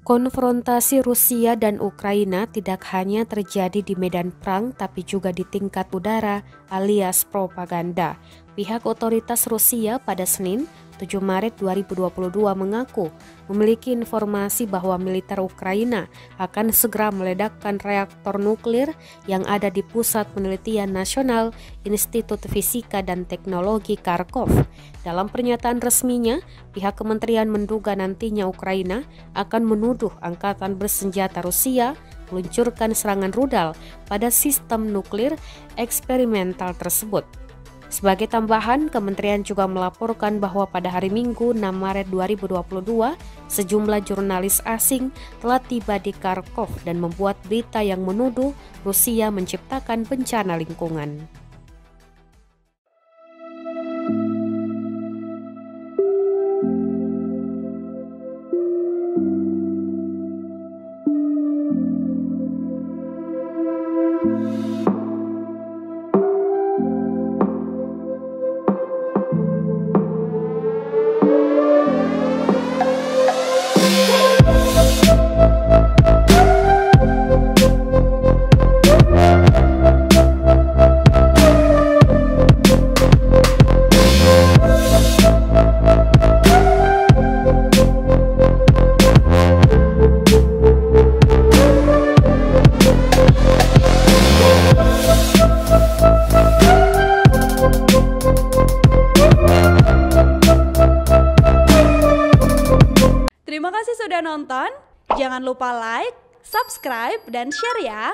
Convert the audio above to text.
Konfrontasi Rusia dan Ukraina tidak hanya terjadi di medan perang, tapi juga di tingkat udara alias propaganda. Pihak otoritas Rusia pada Senin, 7 Maret 2022 mengaku memiliki informasi bahwa militer Ukraina akan segera meledakkan reaktor nuklir yang ada di Pusat Penelitian Nasional Institut Fisika dan Teknologi Kharkov. Dalam pernyataan resminya, pihak kementerian menduga nantinya Ukraina akan menuduh angkatan bersenjata Rusia meluncurkan serangan rudal pada sistem nuklir eksperimental tersebut. Sebagai tambahan, kementerian juga melaporkan bahwa pada hari Minggu 6 Maret 2022, sejumlah jurnalis asing telah tiba di Kharkov dan membuat berita yang menuduh Rusia menciptakan bencana lingkungan. Terima kasih sudah nonton. Jangan lupa like, subscribe, dan share ya.